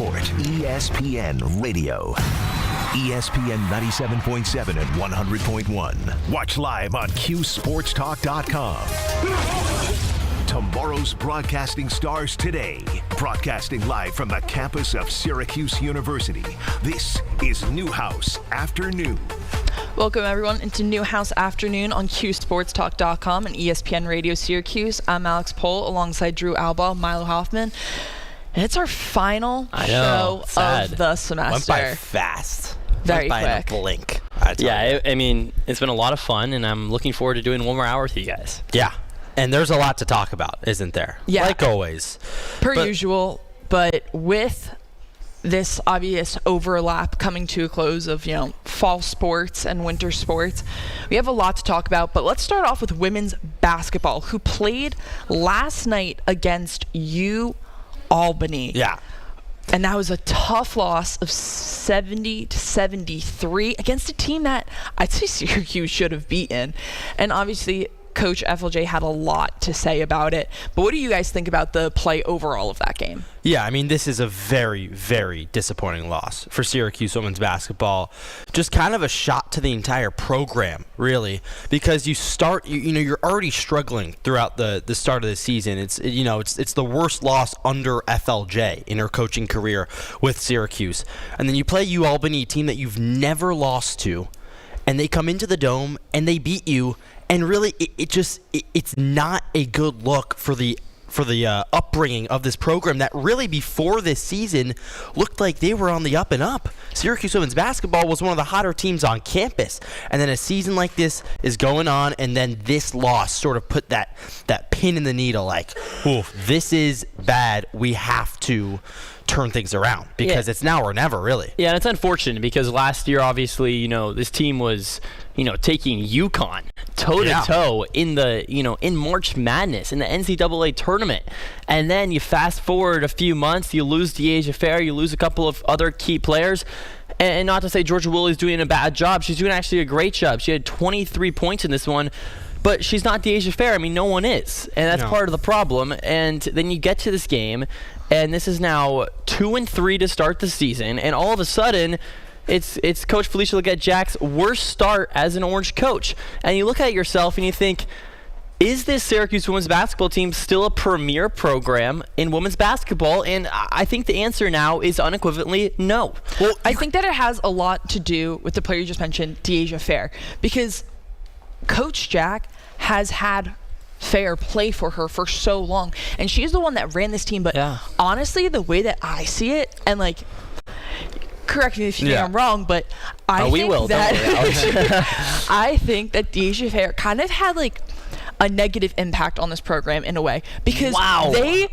Sport, ESPN Radio. ESPN 97.7 and 100.1. Watch live on QSportsTalk.com. Tomorrow's broadcasting stars today. Broadcasting live from the campus of Syracuse University. This is Newhouse Afternoon. Welcome, everyone, into Newhouse Afternoon on QSportsTalk.com and ESPN Radio Syracuse. I'm Alex Pohl alongside Drew Alba, Milo Hoffman. And it's our final show of the semester. Went by fast. Very Went by quick. in a blink. I mean, it's been a lot of fun, and I'm looking forward to doing one more hour with you guys. Yeah. And there's a lot to talk about, isn't there? Yeah. Like always. Per usual, but with this obvious overlap coming to a close of, fall sports and winter sports, we have a lot to talk about. But let's start off with women's basketball, who played last night against Albany. Yeah. And that was a tough loss of 70-73 against a team that I'd say Syracuse should have beaten. And obviously, Coach FLJ had a lot to say about it. But what do you guys think about the play overall of that game? Yeah, I mean, this is a very, very disappointing loss for Syracuse women's basketball. Just kind of a shot to the entire program, really, because you're already struggling throughout the start of the season. It's the worst loss under FLJ in her coaching career with Syracuse. And then you play Albany, a team that you've never lost to, and they come into the Dome and they beat you. And really, it's not a good look for the upbringing of this program that really before this season looked like they were on the up and up. Syracuse women's basketball was one of the hotter teams on campus. And then a season like this is going on, and then this loss sort of put that pin in the needle like, oof, this is bad. We have to turn things around because it's now or never, really. Yeah, and it's unfortunate because last year, obviously, this team was, taking UConn toe-to-toe in the, in March Madness, in the NCAA tournament. And then you fast forward a few months, you lose Deasia Fair, you lose a couple of other key players. And not to say Georgia Willie's doing a bad job. She's doing actually a great job. She had 23 points in this one. But she's not Deasia Fair. I mean, no one is. And that's part of the problem. And then you get to this game, and this is now 2-3 to start the season. And all of a sudden, it's Coach Felicia Leggett-Jack's worst start as an Orange coach. And you look at yourself and you think, is this Syracuse women's basketball team still a premier program in women's basketball? And I think the answer now is unequivocally no. Well, I think that it has a lot to do with the player you just mentioned, Deasia Fair. Because Coach Jack has had fair play for her for so long, and she's the one that ran this team. But honestly, the way that I see it, and correct me if you think I'm wrong, but I think that Deasia Fair kind of had a negative impact on this program in a way, because they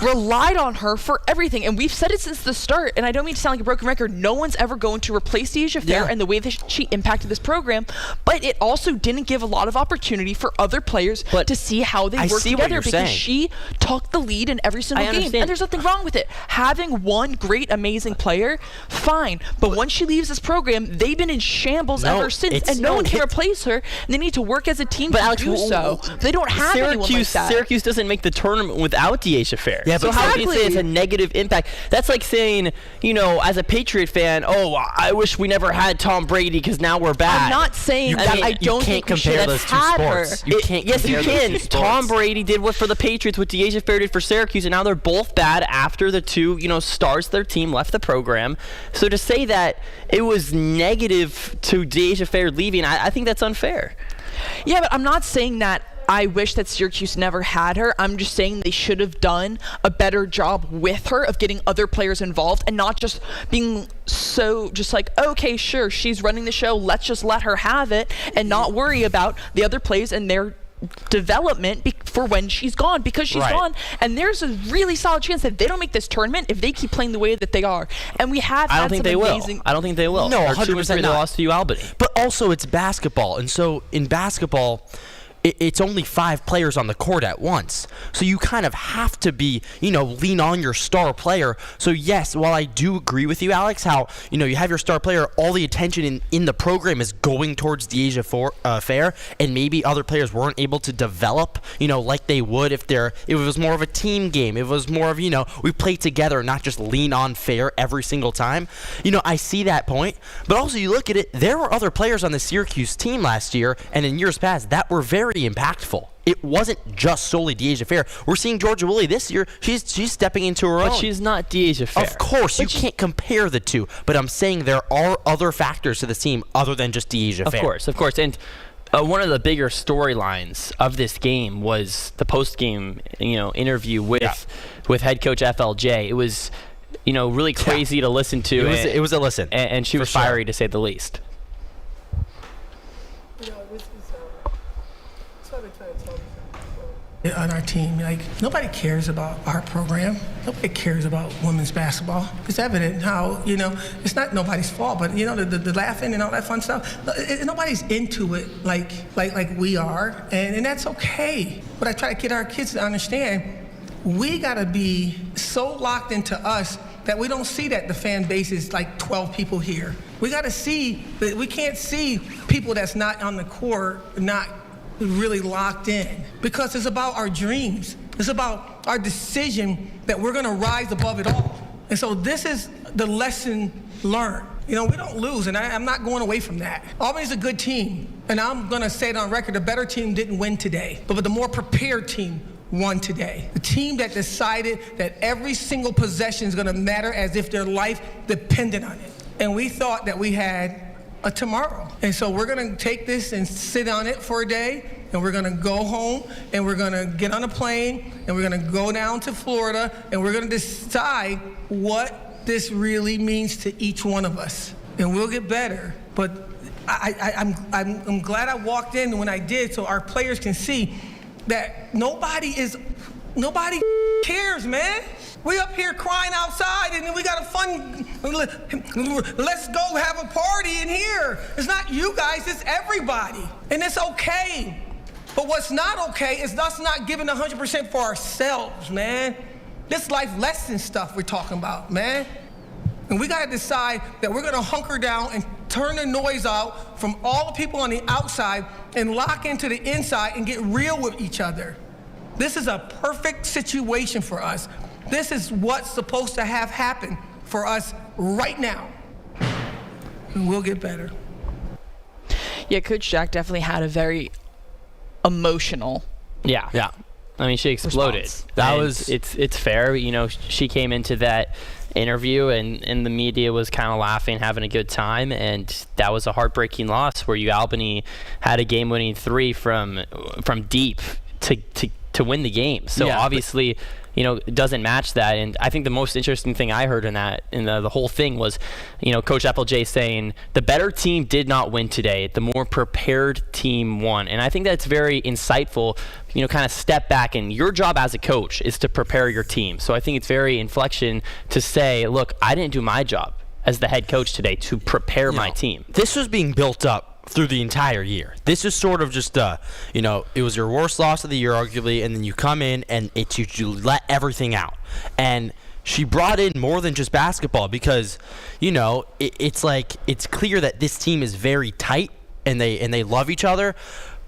relied on her for everything. And we've said it since the start, and I don't mean to sound like a broken record, no one's ever going to replace Deasia Fair and the way that she impacted this program, but it also didn't give a lot of opportunity for other players to see how they work together, because she took the lead in every single game. And there's nothing wrong with it. Having one great, amazing player, fine. But once she leaves this program, they've been in shambles ever since, and no one can replace her. And they need to work as a team to do so. They don't have anyone like that. Syracuse doesn't make the tournament without Deasia Fair. Yeah, so how can you say it's a negative impact? That's like saying, as a Patriot fan, I wish we never had Tom Brady because now we're bad. I'm not saying that I don't think we should have had her. Yes, you can. Tom Brady did what for the Patriots, what Deasia Fair did for Syracuse, and now they're both bad after the two, stars of their team left the program. So to say that it was negative to Deasia Fair leaving, I think that's unfair. Yeah, but I'm not saying that I wish that Syracuse never had her. I'm just saying they should have done a better job with her of getting other players involved and not just being so just okay, sure, she's running the show, let's just let her have it and not worry about the other players and their development for when she's gone, because she's gone, and there's a really solid chance that they don't make this tournament if they keep playing the way that they are. And we have I don't think they will. No, 100% not. They lost to Albany. But also it's basketball, and so in basketball, it's only 5 players on the court at once. So you kind of have to be, lean on your star player. So yes, while I do agree with you, Alex, how, you have your star player, all the attention in the program is going towards the Asia Fair, and maybe other players weren't able to develop, like they would if it was more of a team game. It was more of, we play together, not just lean on Fair every single time. I see that point, but also you look at it, there were other players on the Syracuse team last year and in years past that were very impactful. It wasn't just solely Deasia Fair. We're seeing Georgia Willie this year. She's stepping into her own. But she's not Deasia Fair. Of course, you can't compare the two. But I'm saying there are other factors to the team other than just Deasia Fair. Of course. And one of the bigger storylines of this game was the post-game, interview with head coach FLJ. It was, really crazy to listen to. It was a listen. And she was fiery to say the least. On our team, nobody cares about our program. Nobody cares about women's basketball. It's evident how, it's not nobody's fault, but the laughing and all that fun stuff. Nobody's into it like we are, and that's okay. But I try to get our kids to understand, we gotta be so locked into us that we don't see that the fan base is like 12 people here. We gotta see that we can't see people that's not on the court, not really locked in, because it's about our dreams. It's about our decision that we're gonna rise above it all. And so this is the lesson learned. We don't lose, and I'm not going away from that. Albany's a good team, and I'm gonna say it on record, the better team didn't win today, but the more prepared team won today. The team that decided that every single possession is gonna matter as if their life depended on it. And we thought that we had a tomorrow. And so we're gonna take this and sit on it for a day, and we're gonna go home, and we're gonna get on a plane, and we're gonna go down to Florida, and we're gonna decide what this really means to each one of us. And we'll get better. But I'm glad I walked in when I did, so our players can see that nobody cares, man. We up here crying outside, and we got a fun, let's go have a party in here. It's not you guys, it's everybody. And it's okay. But what's not okay is us not giving 100% for ourselves, man. This life lesson stuff we're talking about, man. And we gotta decide that we're gonna hunker down and turn the noise out from all the people on the outside and lock into the inside and get real with each other. This is a perfect situation for us. This is what's supposed to have happen for us right now. And we'll get better. Yeah, Coach Jack definitely had a very emotional Yeah. I mean, she exploded. Response. It's fair. She came into that interview and the media was kind of laughing, having a good time, and that was a heartbreaking loss where Albany had a game-winning 3 from deep to win the game. So obviously, it doesn't match that. And I think the most interesting thing I heard in the whole thing was, Coach FLJ saying the better team did not win today. The more prepared team won. And I think that's very insightful, kind of step back, and your job as a coach is to prepare your team. So I think it's very inflection to say, look, I didn't do my job as the head coach today to prepare my team. This was being built up through the entire year. This is sort of just, it was your worst loss of the year, arguably, and then you come in and you let everything out. And she brought in more than just basketball because, it's clear that this team is very tight and they love each other,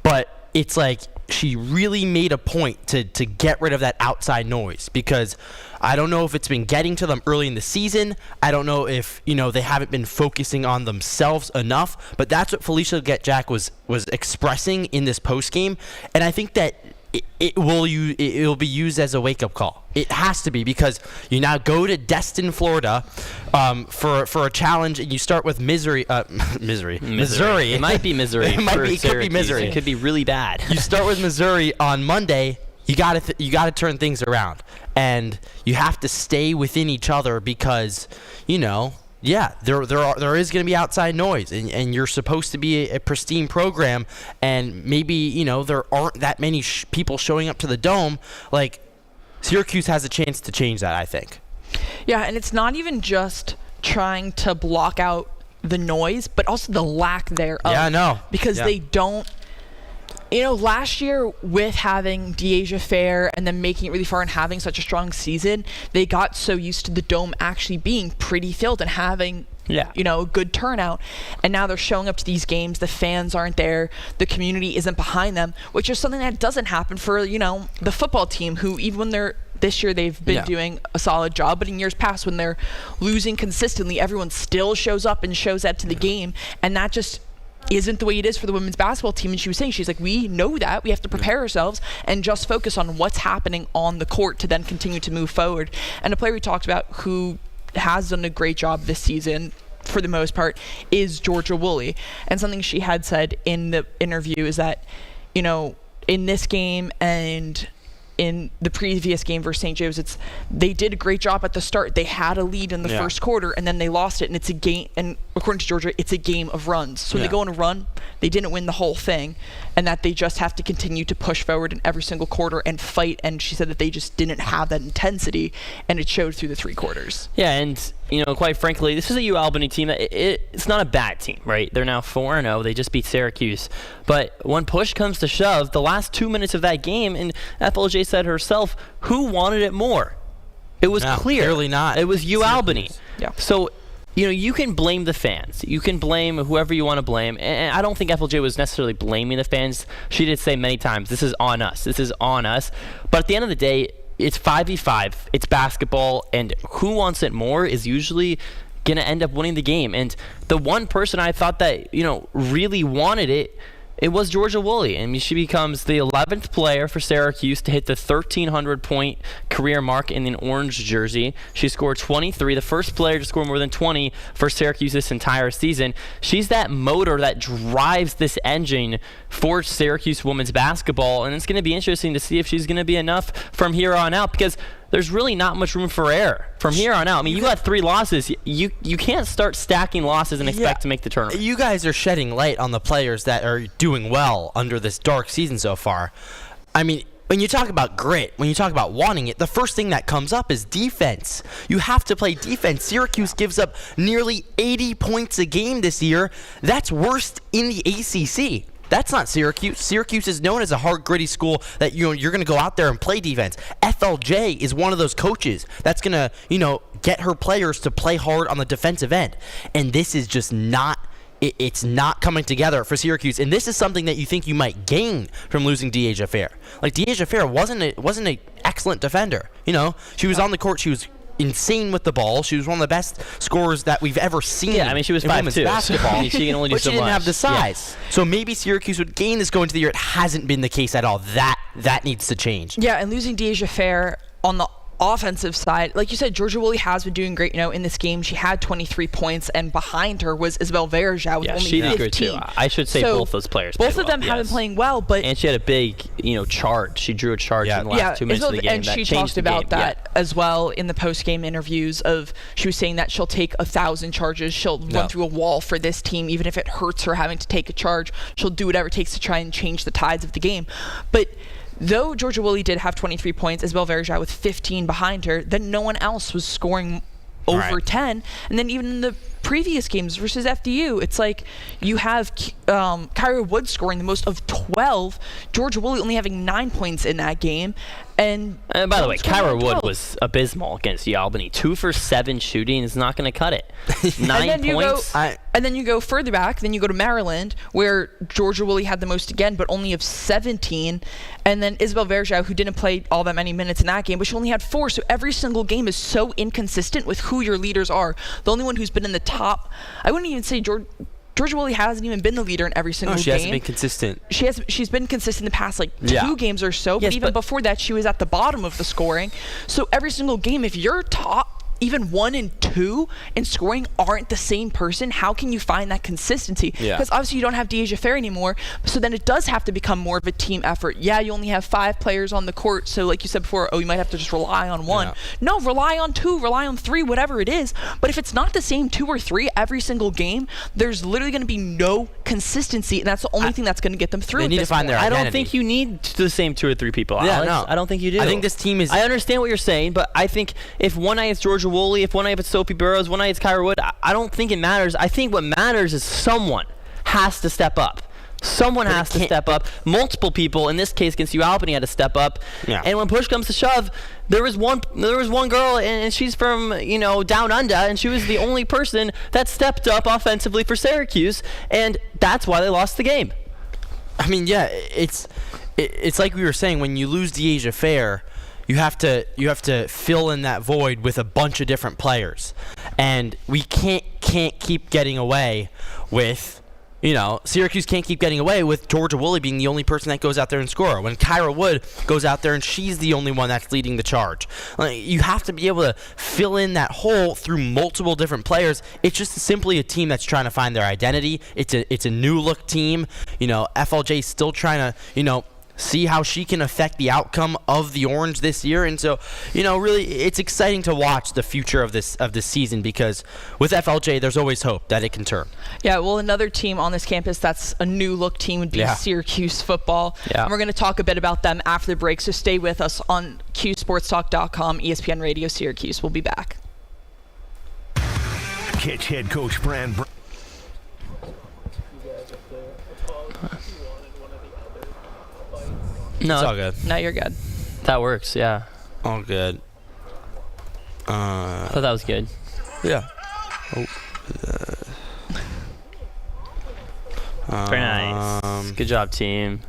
but it's like she really made a point to get rid of that outside noise, because I don't know if it's been getting to them early in the season. I don't know if, they haven't been focusing on themselves enough, but that's what Felicia Jack was expressing in this postgame. And I think that it will be used as a wake-up call. It has to be, because you now go to Destin, Florida, for a challenge, and you start with Missouri. Missouri. It might be Missouri. It could be Missouri. It could be really bad. You start with Missouri on Monday. You got to turn things around, and you have to stay within each other, because there is going to be outside noise, and you're supposed to be a pristine program, and maybe there aren't that many people showing up to the Dome. Like, Syracuse has a chance to change that, I think. Yeah, and it's not even just trying to block out the noise, but also the lack thereof. Yeah, I know. Because they don't last year with having Deasia Fair and then making it really far and having such a strong season, they got so used to the Dome actually being pretty filled and having a good turnout. And now they're showing up to these games. The fans aren't there. The community isn't behind them, which is something that doesn't happen for, the football team, who even when this year they've been doing a solid job, but in years past when they're losing consistently, everyone still shows up and shows up to the game. And that just isn't the way it is for the women's basketball team. And she was saying, she's like, we know that. We have to prepare ourselves and just focus on what's happening on the court to then continue to move forward. And a player we talked about who has done a great job this season for the most part is Georgia Woolley. And something she had said in the interview is that, in this game and in the previous game versus St. Joe's, they did a great job at the start. They had a lead in the first quarter, and then they lost it, and it's a game, and according to Georgia, it's a game of runs. So they go on a run, they didn't win the whole thing, and that they just have to continue to push forward in every single quarter and fight, and she said that they just didn't have that intensity, and it showed through the 3 quarters. Yeah, and quite frankly, this is a UAlbany team that it's not a bad team, right? They're now 4-0. They just beat Syracuse. But when push comes to shove, the last 2 minutes of that game, and FLJ said herself, who wanted it more? It was clear. Clearly not. It was UAlbany. Yeah. So, you can blame the fans. You can blame whoever you want to blame. And I don't think FLJ was necessarily blaming the fans. She did say many times, this is on us. This is on us. But at the end of the day, it's 5v5. It's basketball, and who wants it more is usually going to end up winning the game. And the one person I thought that, really wanted it was Georgia Woolley. I mean, she becomes the 11th player for Syracuse to hit the 1,300-point career mark in an orange jersey. She scored 23, the first player to score more than 20 for Syracuse this entire season. She's that motor that drives this engine for Syracuse women's basketball, and it's going to be interesting to see if she's going to be enough from here on out, because there's really not much room for error from here on out. I mean, you got 3 losses. You can't start stacking losses and expect to make the tournament. You guys are shedding light on the players that are doing well under this dark season so far. I mean, when you talk about grit, when you talk about wanting it, the first thing that comes up is defense. You have to play defense. Syracuse gives up nearly 80 points a game this year. That's worst in the ACC. That's not Syracuse. Syracuse is known as a hard, gritty school that you're going to go out there and play defense. FLJ is one of those coaches that's going to, get her players to play hard on the defensive end. And this is just not it's not coming together for Syracuse. And this is something that you think you might gain from losing Deasia Fair. Like, Deasia Fair wasn't an excellent defender. She was on the court. She was insane with the ball. She was one of the best scorers that we've ever seen. Yeah, I mean, she was 5'2". basketball. She can only do but so she didn't much. have the size. Yeah. So maybe Syracuse would gain this going into the year. It hasn't been the case at all. That needs to change. Yeah, and losing Deasia Fair on the offensive side, like you said, Georgia Woolley has been doing great. In this game, she had 23 points, and behind her was Isabel Verja with only 15. She did good too. I should say both those players. Both of them have been playing well, but and she had a big, charge. She drew a charge in the last 2 minutes of the game. And she talked about that as well in the post-game interviews. She was saying that she'll take 1,000 charges. She'll run through a wall for this team, even if it hurts her having to take a charge. She'll do whatever it takes to try and change the tides of the game. But though Georgia Woolley did have 23 points, Isabel Verja with 15 behind her, then no one else was scoring over 10. And then even in the previous games versus FDU, it's like you have Kyra Wood scoring the most of 12, Georgia Woolley only having 9 points in that game. And by the way, Kyra Wood was abysmal against UAlbany. 2 for 7 shooting is not going to cut it. 9 points. And then you go further back. Then you go to Maryland, where Georgia Woolley had the most again, but only of 17. And then Isabel Verja, who didn't play all that many minutes in that game, but she only had 4. So every single game is so inconsistent with who your leaders are. The only one who's been in the top, I wouldn't even say Georgia Woolley hasn't even been the leader in every single game. She hasn't been consistent. She's been consistent in the past 2 games or so, but even before that, she was at the bottom of the scoring. So every single game, if you're top, even 1 and 2 in scoring aren't the same person, how can you find that consistency? Because obviously you don't have Deasia Fair anymore, so then it does have to become more of a team effort. Yeah, you only have 5 players on the court, so like you said before, you might have to just rely on 1. No, rely on 2, rely on 3, whatever it is. But if it's not the same 2 or 3 every single game, there's literally going to be no consistency, and that's the only thing that's going to get them through. They need to find their identity. I don't think you need the same 2 or 3 people, Alex. No. I don't think you do. I think this team is... I understand what you're saying, but I think if one night it's Georgia Woolley, if one night it's Sophie Burrows, one night it's Kyra Wood, I don't think it matters. I think what matters is someone has to step up. Someone has to step up. Multiple people, in this case against UAlbany, had to step up. Yeah. And when push comes to shove, there was one girl, and she's from down under, and she was the only person that stepped up offensively for Syracuse, and that's why they lost the game. I mean, yeah, it's like we were saying, when you lose the Asia Fair, you have to fill in that void with a bunch of different players, and we can't keep getting away with. Syracuse can't keep getting away with Georgia Woolley being the only person that goes out there and score. When Kyra Wood goes out there and she's the only one that's leading the charge. You have to be able to fill in that hole through multiple different players. It's just simply a team that's trying to find their identity. It's a new look team. FLJ still trying to, see how she can affect the outcome of the Orange this year. And so, really, it's exciting to watch the future of this season, because with FLJ, there's always hope that it can turn. Yeah, well, another team on this campus that's a new look team would be Syracuse football. Yeah. And we're going to talk a bit about them after the break, so stay with us on QSportsTalk.com, ESPN Radio Syracuse. We'll be back. Catch head coach Fran. No, It's all good. No, you're good. that works. Yeah, All good. I thought that was good. Yeah. Very nice. Good job, team.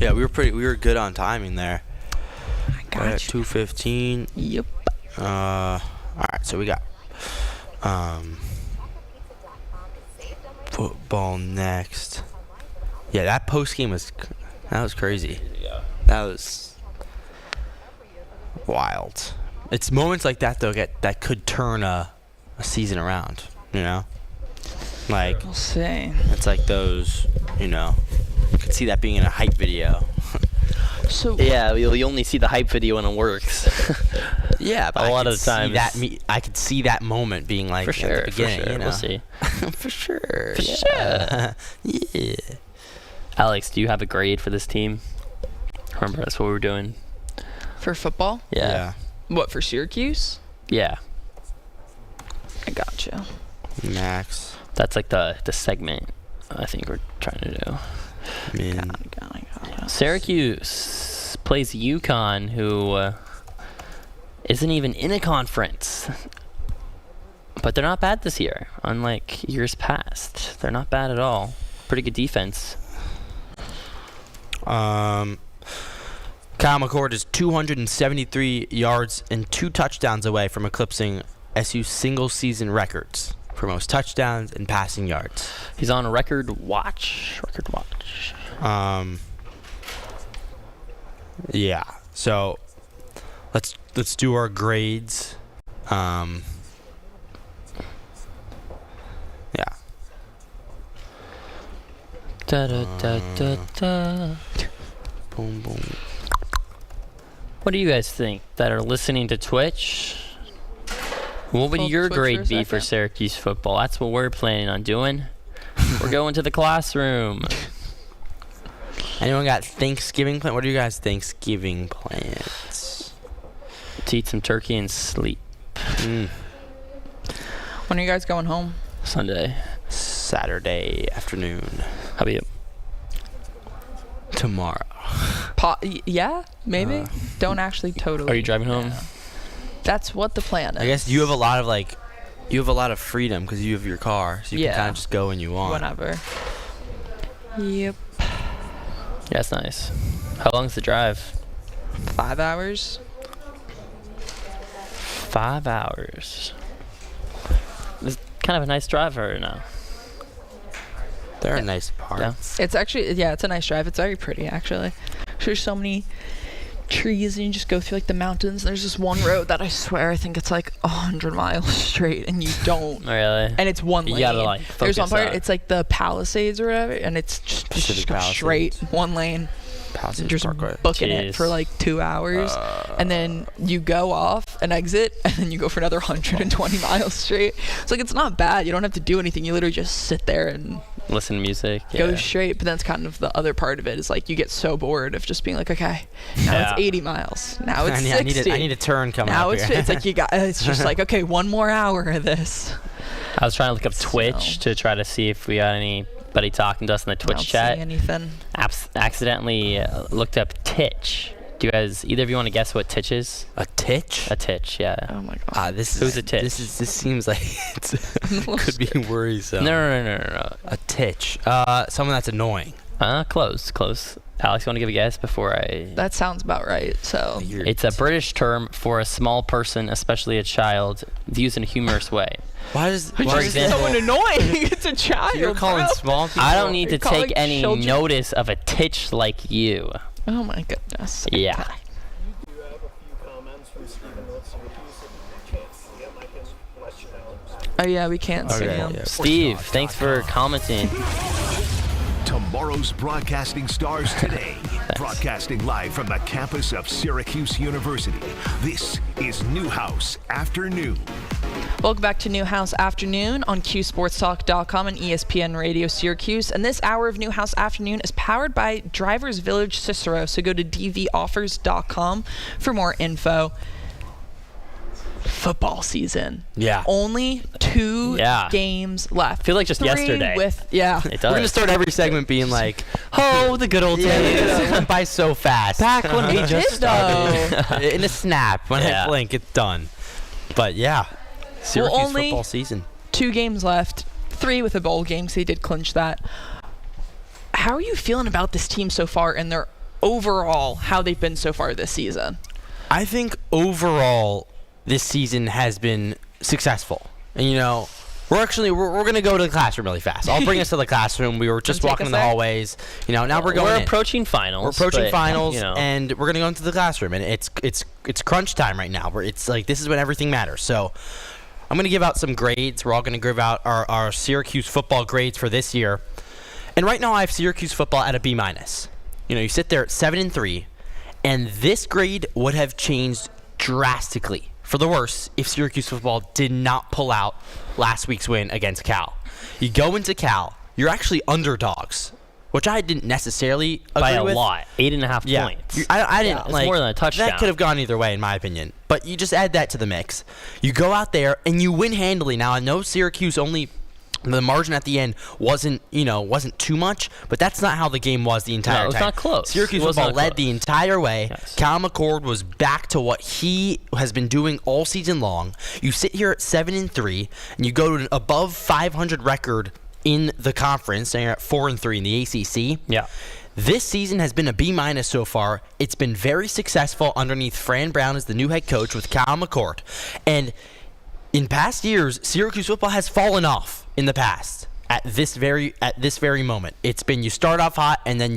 Yeah, we were good on timing there. I got you. 2:15. Yep. All right, so we got football next. Yeah, that post game was crazy. That was wild. It's moments like that though that could turn a season around. Like We'll see. it's like those. You could see that being in a hype video. So Yeah, you only see the hype video when it works. Yeah, but A I lot could of the time see I could see that moment being like For sure, at the beginning. for sure. We'll see. For sure. For yeah. Yeah. Alex, do you have a grade for this team? Remember, that's what we were doing. for football, Yeah. what, for Syracuse? Yeah. I gotcha. Max. That's like the segment I think we're trying to do. Min. Got it. Syracuse plays UConn, who isn't even in a conference. But they're not bad this year, unlike years past. They're not bad at all. Pretty good defense. Kyle McCord is 273 yards and 2 touchdowns away from eclipsing SU's single-season records for most touchdowns and passing yards. He's on a record watch. Yeah. So let's do our grades. Yeah. Da, da, da, da, da. Boom boom. What do you guys think that are listening to Twitch? What would Hold your Twitch for a grade be for second. Syracuse football? That's what we're planning on doing. We're going to the classroom. Anyone got Thanksgiving plan? What are you guys' Thanksgiving plans? To eat some turkey and sleep. When are you guys going home? Sunday. Saturday afternoon. How about you? Tomorrow. Yeah, maybe. Don't actually totally. Are you driving home? That's what the plan is. I guess you have a lot of freedom because you have your car, so you can kind of just go when you want. Whenever. Yep. Yeah, that's nice. How long's the drive? 5 hours. 5 hours. It's kind of a nice drive right now. They're a nice park. Yeah. It's actually, it's a nice drive. It's very pretty, actually. There's so many trees, and you just go through like the mountains. There's this one road that I swear I think it's like 100 miles straight, and you don't. Really? And it's one lane. You gotta like There's one focus part. out. It's like the Palisades or whatever, and it's just Pacific go Palisades. straight one lane. Palisades Just Parkway. booking it Jeez. for like 2 hours, and then you go off and exit, and then you go for another 120 miles straight. It's like, it's not bad. You don't have to do anything. You literally just sit there and Listen to music. go Yeah. straight. But that's kind of the other part of it, is like you get so bored of just being like, okay, now Yeah. it's 80 miles. Now it's I 60. need a turn coming Now up it's here. it's like it's just like, okay, one more hour of this. I was trying to look up Twitch to try to see if we got anybody talking to us in the Twitch chat. I don't see anything. Accidentally looked up Titch. Do you guys, either of you want to guess what Titch is? A titch? A Titch, yeah. Oh my god. Who's a titch? This seems like it could be worrisome. No. A titch. Someone that's annoying. Close. Alex, you want to give a guess before I... That sounds about right. So It's a British term for a small person, especially a child, used in a humorous way. Why does someone annoying? It's a child. You're calling bro. small people? I don't need to calling take any children- notice of a titch like you. Oh my goodness. Yeah. You do have a few comments from Stephen North Syracuse, and you can't see him. I can let you know. Oh yeah, we can't see him. yeah. Steve, thanks for commenting. Tomorrow's broadcasting stars today. Broadcasting live from the campus of Syracuse University. This is Newhouse Afternoon. Welcome back to Newhouse Afternoon on QSportsTalk.com and ESPN Radio Syracuse. And this hour of Newhouse Afternoon is powered by Drivers Village Cicero. So go to dvoffers.com for more info. Football season. Yeah. Only 2 games left. Feel like just 3 yesterday. It does. We're going to start every segment being like, oh, the good old days. It went by so fast. Back when we just started. In a snap. When I blink, it's done. But yeah, Syracuse only football season. 2 games left. 3 with a bowl game, because they did clinch that. How are you feeling about this team so far and their overall, how they've been so far this season? I think overall this season has been successful. And, you know, we're going to go to the classroom really fast. I'll bring us to the classroom. We were just walking in the hallways. You know, now we're going in. Approaching finals. We're approaching finals, you know. and we're going to go into the classroom. And it's crunch time right now. It's like this is when everything matters. So I'm going to give out some grades. We're all going to give out our Syracuse football grades for this year. And right now I have Syracuse football at a B-. You know, you sit there at 7-3, and this grade would have changed drastically for the worse if Syracuse football did not pull out last week's win against Cal. You go into Cal, you're actually underdogs, which I didn't necessarily agree by a with. lot. 8.5 points. I didn't it's like more than a touchdown. That could have gone either way in my opinion. But you just add that to the mix. You go out there and you win handily. Now I know Syracuse only the margin at the end wasn't too much, but that's not how the game was the entire time. It was not close. Syracuse football led the entire way. Yes. Cal McCord was back to what he has been doing all season long. You sit here at 7-3, and you go to an above 500 record in the conference, and you're at 4-3 in the ACC. Yeah. This season has been a B- so far. It's been very successful underneath Fran Brown as the new head coach with Cal McCord. And in past years, Syracuse football has fallen off in the past. At this very moment, it's been you start off hot and then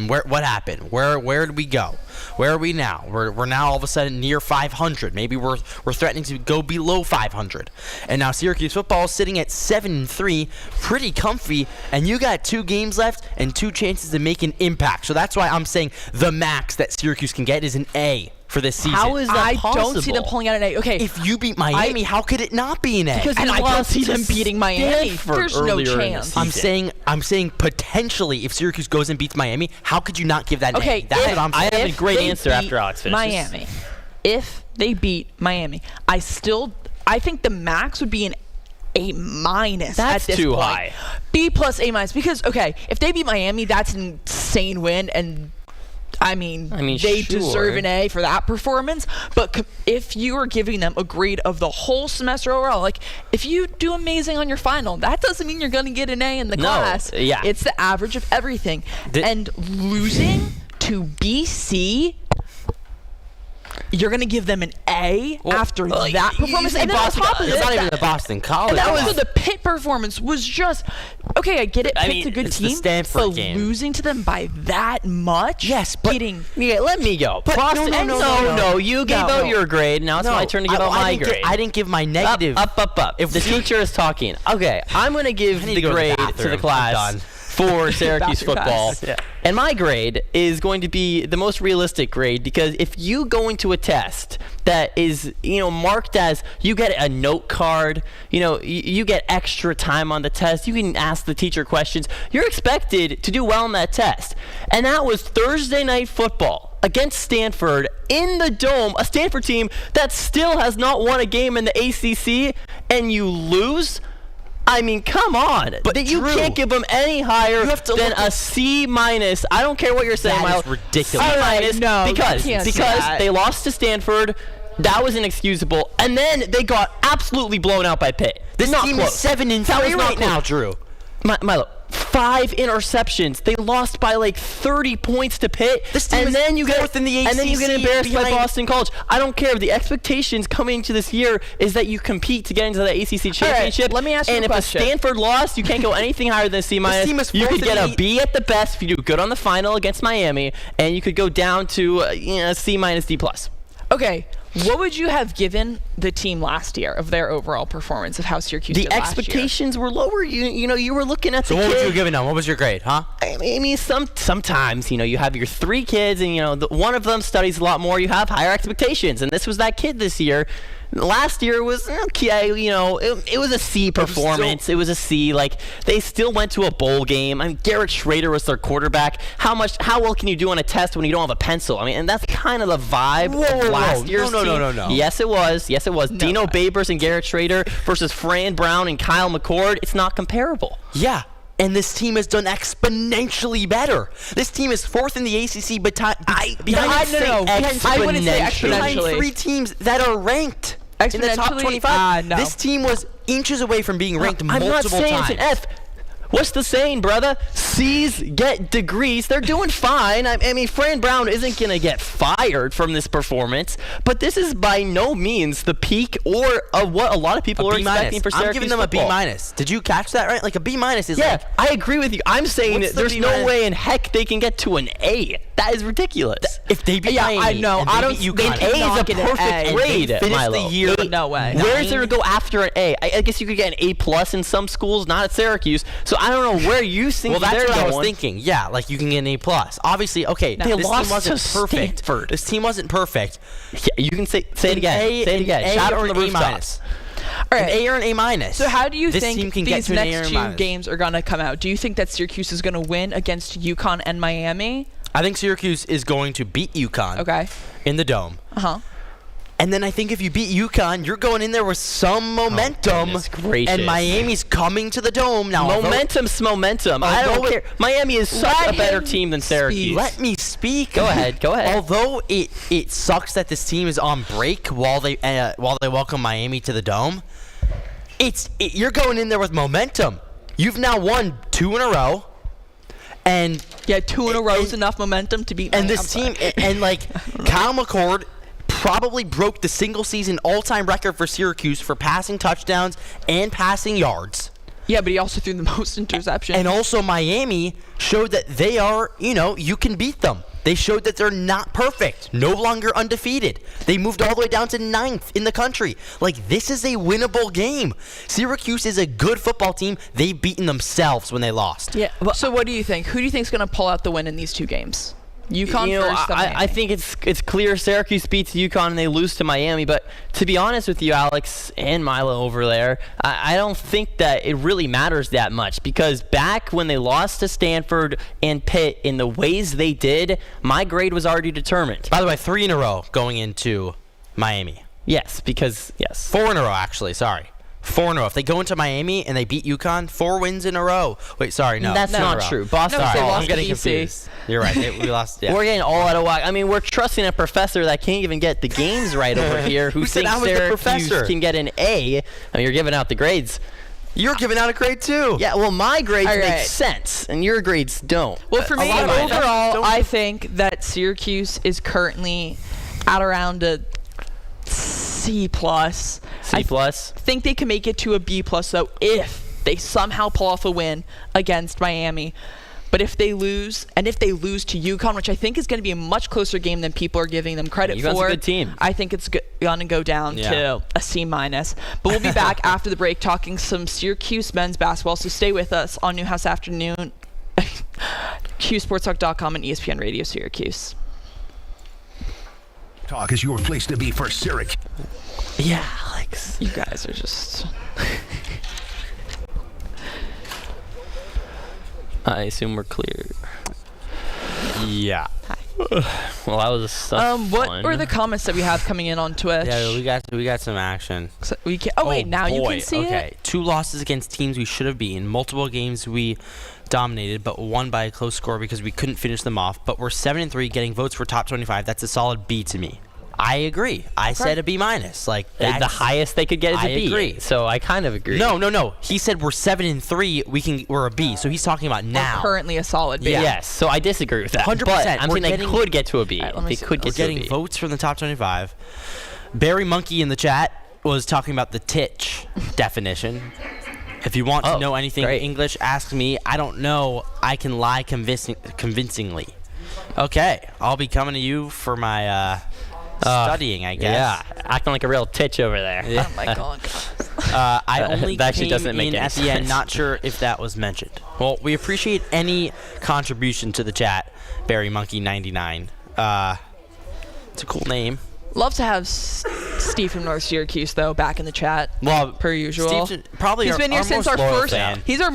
what happened? Where did we go? Where are we now? We're now all of a sudden near 500. Maybe we're threatening to go below 500. And now Syracuse football is sitting at 7-3, pretty comfy. And you got 2 games left and 2 chances to make an impact. So that's why I'm saying the max that Syracuse can get is an A for this season. How is that possible? I don't see them pulling out an A. Okay. If you beat Miami, how could it not be an A? Because I don't see them beating Miami. There's no chance. I'm saying potentially if Syracuse goes and beats Miami, how could you not give that an A? That's what I'm saying. I have a great answer after Alex finishes. Miami. If they beat Miami, I think the max would be an A- That's at this too point. high. B plus A-, because if they beat Miami, that's an insane win, and I mean they sure. deserve an A for that performance. But if you are giving them a grade of the whole semester overall, like if you do amazing on your final, that doesn't mean you're going to get an A in the class. Yeah. It's the average of everything. And losing to BC, you're going to give them an A after that performance. And then on top of it's not even that, the Boston College. and that was the Pitt performance was just okay. I get it. Pitt's a good it's the team, Stanford but game. losing to them by that much, Yes, but Let me go. But Boston, no. You gave out your grade. Now it's my turn to give out my grade. I didn't give my negative. Up. If the teacher is talking, okay, I'm going to give the grade to the class for Syracuse football. Yeah. And my grade is going to be the most realistic grade, because if you go into a test that is, marked as you get a note card, you get extra time on the test, you can ask the teacher questions, you're expected to do well on that test. And that was Thursday night football against Stanford in the Dome, a Stanford team that still has not won a game in the ACC, and you lose. I mean, come on. But you can't give them any higher than a C minus. I don't care what you're saying, That is Miles. ridiculous. C minus no, because you can't say that. they lost to Stanford. That was inexcusable. And then they got absolutely blown out by Pitt. This not team close. is 7-3 right now, Drew. Milo, 5 interceptions. They lost by like 30 points to Pitt. This team is fourth in the ACC and then you get embarrassed by behind- Boston College. I don't care. The expectations coming into this year is that you compete to get into the ACC championship. let me ask you and a if question. a Stanford lost, you can't go anything higher than a C minus. team is You fourth could in get the a B at the best if you do good on the final against Miami, and you could go down to a C minus, D plus. Okay, what would you have given the team last year of their overall performance of how Syracuse The did last year? expectations were lower. You were looking at So the what kid. would you give it now? What was your grade, huh? I mean, sometimes, you have your 3 kids, and, one of them studies a lot more. You have higher expectations, and this was that kid this year. Last year was okay, it was a C performance. It was a C. Like, they still went to a bowl game. I mean, Garrett Schrader was their quarterback. How well can you do on a test when you don't have a pencil? I mean, and that's kind of the vibe of last year's team. No. Yes, it was. Dino Babers and Garrett Schrader versus Fran Brown and Kyle McCord. It's not comparable. Yeah. And this team has done exponentially better. This team is 4th in the ACC, but I wouldn't say behind exponentially. 3 teams that are ranked in the top Exponentially? 25. No. This team was inches away from being ranked I'm multiple not saying times. it's an F. What's the saying, brother? C's get degrees. They're doing fine. I mean, Fran Brown isn't going to get fired from this performance, but this is by no means the peak or of what a lot of people are expecting for Syracuse I'm giving them a B football. minus. Did you catch that right? Like a B minus is Yeah, like I agree with you. I'm saying What's that the there's B no minus? way in heck they can get to an A. That is ridiculous. if they beat Yeah, Miami I know. and they I don't. beat They UConn, did A not is a get an perfect A. grade. They finished Milo. the year No way. Where's there to go after an A? I guess you could get an A plus in some schools, not at Syracuse. So I don't know where you think Well, that's they're what I was going. thinking. Yeah, like you can get an A plus. Obviously, okay, They this lost team wasn't to perfect. Stanford. This team wasn't perfect. Yeah, you can say it again. Say it again. A Shout it or from the an A rooftops. minus. All An right. A or an A minus. So how do you this team think can get these to an A or next a 2 minus. games are going to come out? Do you think that Syracuse is going to win against UConn and Miami? I think Syracuse is going to beat UConn Okay. in the Dome. Uh-huh. And then I think if you beat UConn, you're going in there with some momentum. goodness gracious. And Miami's coming to the Dome. Now, Momentum's momentum. I don't although care. Miami is such a better team than Syracuse. let me speak. Go ahead. Although it sucks that this team is on break while they welcome Miami to the Dome, you're going in there with momentum. You've now won 2 in a row. And Yeah, 2 in a row is enough momentum to beat. and this team and like Kyle McCord probably broke the single season all-time record for Syracuse for passing touchdowns and passing yards. Yeah, but he also threw the most interceptions. And also Miami showed that they are, you can beat them. They showed that they're not perfect, no longer undefeated. They moved all the way down to 9th in the country. Like, this is a winnable game. Syracuse is a good football team. They've beaten themselves when they lost. Yeah. So what do you think? Who do you think is going to pull out the win in these 2 games? UConn first. I think it's clear Syracuse beats UConn and they lose to Miami. But to be honest with you, Alex and Milo over there, I don't think that it really matters that much because back when they lost to Stanford and Pitt in the ways they did, my grade was already determined. By the way, 3 in a row going into Miami. Yes, because yes. 4 in a row, actually. Sorry. 4 in a row. If they go into Miami and they beat UConn, 4 wins in a row. Wait, sorry, no. That's in a not row. true. Boston No, they College. lost I'm getting to BC. confused. You're right. We lost. Yeah. We're getting all out of whack. I mean, we're trusting a professor that can't even get the games right over here who said thinks I was the Syracuse professor? can get an A. I mean, you're giving out the grades. You're giving out a grade too. Yeah, well, my grades All make right. sense, and your grades don't. Well, for me, lot of mine overall, don't. I think that Syracuse is currently at around a C plus. C plus. Think they can make it to a B plus though if they somehow pull off a win against Miami. But if they lose, and if they lose to UConn, which I think is going to be a much closer game than people are giving them credit UConn's for, a good team. I think it's going to go down to a C minus. But we'll be back after the break talking some Syracuse men's basketball. So stay with us on Newhouse Afternoon, QSportsTalk.com, and ESPN Radio Syracuse. Talk is your place to be for Syracuse. Yeah, Alex. You guys are just... I assume we're clear. Yeah. Hi. Well, that was fun. What were the comments that we have coming in on Twitch? Yeah, we got some action. So we can, wait, now boy. you can see okay. it? 2 losses against teams we should have beaten. Multiple games we dominated, but won by a close score because we couldn't finish them off. But we're 7-3, getting votes for top 25. That's a solid B to me. I agree. I said a B-. Like The highest they could get is a B. I agree. So I kind of agree. No. He said we're 7-3. We're a B. So he's talking about now. We're currently a solid B. Yeah. Yes. So I disagree with that. 100%. But I'm We're saying they could get to a B. Alright, let me They see. could We're get to a getting B. votes from the top 25. Barry Monkey in the chat was talking about the titch definition. If you want to know anything great. English, ask me. I don't know. I can lie convincingly. Okay, I'll be coming to you for my studying, I guess. Yeah, acting like a real titch over there. Yeah. Oh my god. I only That actually came doesn't make in any at the end, sense. not sure if that was mentioned. Well, we appreciate any contribution to the chat, Barry Monkey 99. It's a cool name. Love to have Steve from North Syracuse though back in the chat. Well, per usual. Steve's probably He's our, been here our since most our loyal first. fan. He's our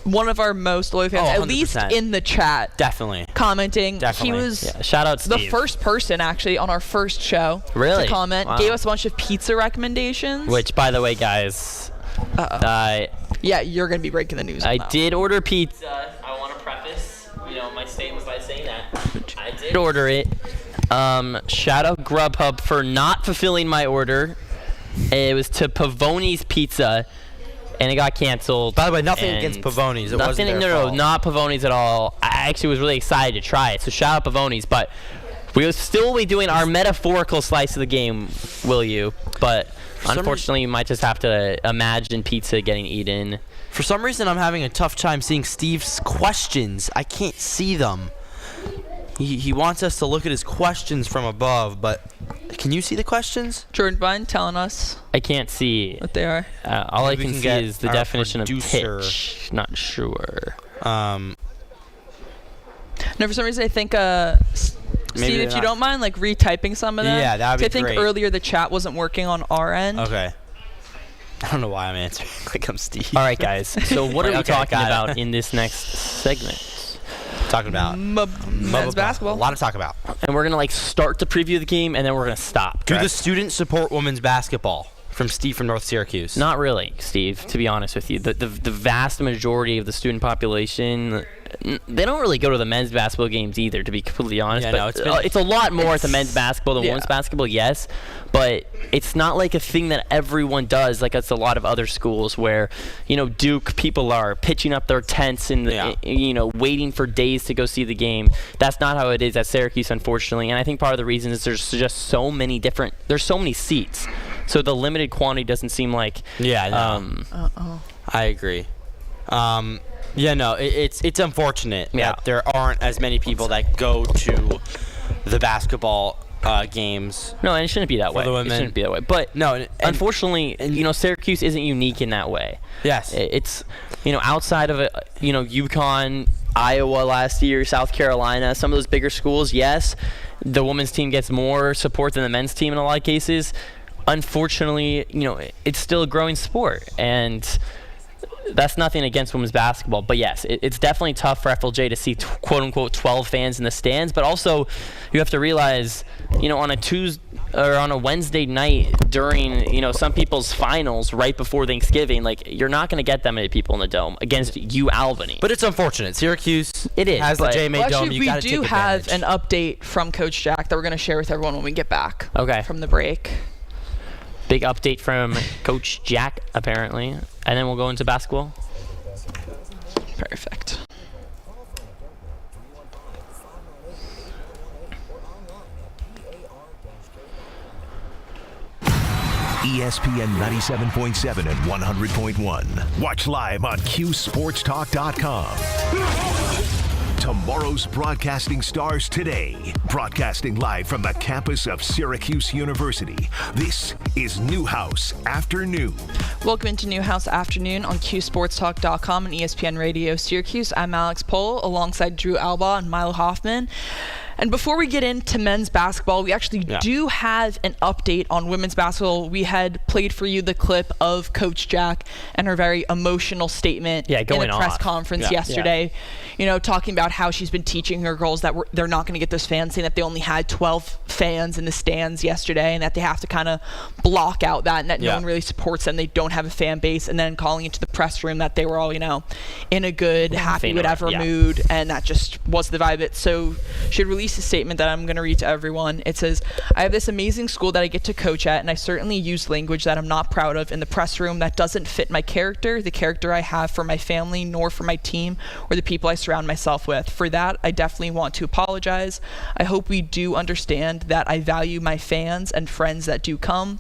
one of our most loyal fans, Oh, at least 100%. in the chat. Definitely. Commenting. Definitely. He was Yeah, shout out the Steve. first person actually on our first show Really? to comment. Wow. Gave us a bunch of pizza recommendations. Which, by the way, guys, yeah, you're gonna be breaking the news. I on that. did order pizza. I want to preface, my statements by saying that I did order it. Shout out Grubhub for not fulfilling my order. It was to Pavoni's Pizza, and it got canceled. By the way, nothing and against Pavoni's. It nothing, wasn't their fault. not Pavoni's at all. I actually was really excited to try it, so shout out Pavoni's. But we will still be doing our metaphorical slice of the game, will you? But unfortunately, you might just have to imagine pizza getting eaten. For some reason, I'm having a tough time seeing Steve's questions. I can't see them. He wants us to look at his questions from above, but can you see the questions? Jordan Vine telling us I can't see. what they are. All I Maybe we can can see get is the our definition producer. of pitch. Not sure. No, for some reason I think Maybe Steve, if they're you not- don't mind like retyping some of them. Yeah, that would be I think great. earlier the chat wasn't working on our end. Okay. I don't know why I'm answering like I'm Steve. All right, guys. So what are we Okay, talking got it. about in this next segment? Talking about Men's basketball. A lot to talk about. And we're gonna start to preview the game, and then we're gonna stop. Do the correct? students support women's basketball? From Steve from North Syracuse. Not really, Steve. To be honest with you, the vast majority of the student population, they don't really go to the men's basketball games either. To be completely honest, Yeah, but no, it's a lot more at the men's basketball than women's basketball. Yes, but it's not like a thing that everyone does. Like it's a lot of other schools where, Duke people are pitching up their tents and waiting for days to go see the game. That's not how it is at Syracuse, unfortunately. And I think part of the reason is there's just so many seats. So the limited quantity doesn't seem like. Yeah, no. I agree. It's unfortunate that there aren't as many people that go to the basketball games. No, and it shouldn't be that way. the women. It shouldn't be that way. But No, unfortunately, Syracuse isn't unique in that way. Yes. It's, outside of it, UConn, Iowa last year, South Carolina, some of those bigger schools, yes, the women's team gets more support than the men's team in a lot of cases. Unfortunately, it's still a growing sport, and that's nothing against women's basketball. But yes, it's definitely tough for FLJ to see quote unquote 12 fans in the stands. But also, you have to realize, on a Tuesday or on a Wednesday night during, some people's finals right before Thanksgiving, like you're not going to get that many people in the dome against Albany. But it's unfortunate. Syracuse It is, has the but- JMA Well, Dome. actually, You we got to do take have advantage. an update from Coach Jack that we're going to share with everyone when we get back. Okay. From the break. Big update from Coach Jack, apparently. And then we'll go into basketball. Perfect. ESPN 97.7 and 100.1. Watch live on QSportsTalk.com. Tomorrow's broadcasting stars today. Broadcasting live from the campus of Syracuse University. This is Newhouse Afternoon. Welcome into Newhouse Afternoon on QSportsTalk.com and ESPN Radio Syracuse. I'm Alex Pohl alongside Drew Albaugh and Milo Hoffman. And before we get into men's basketball, we actually do have an update on women's basketball. We had played for you the clip of Coach Jack and her very emotional statement in the press conference yesterday. You know, talking about how she's been teaching her girls that they're not going to get those fans, saying that they only had 12 fans in the stands yesterday and that they have to kind of block out that and that no one really supports them. They don't have a fan base. And then calling into the press room that they were all, you know, in a good, happy, whatever mood. And that just was the vibe. So she released a statement that I'm going to read to everyone. It says, "I have this amazing school that I get to coach at, and I certainly use language that I'm not proud of in the press room that doesn't fit my character, the character I have for my family, nor for my team, or the people I surround myself with. For that, I definitely want to apologize. I hope we do understand that I value my fans and friends that do come.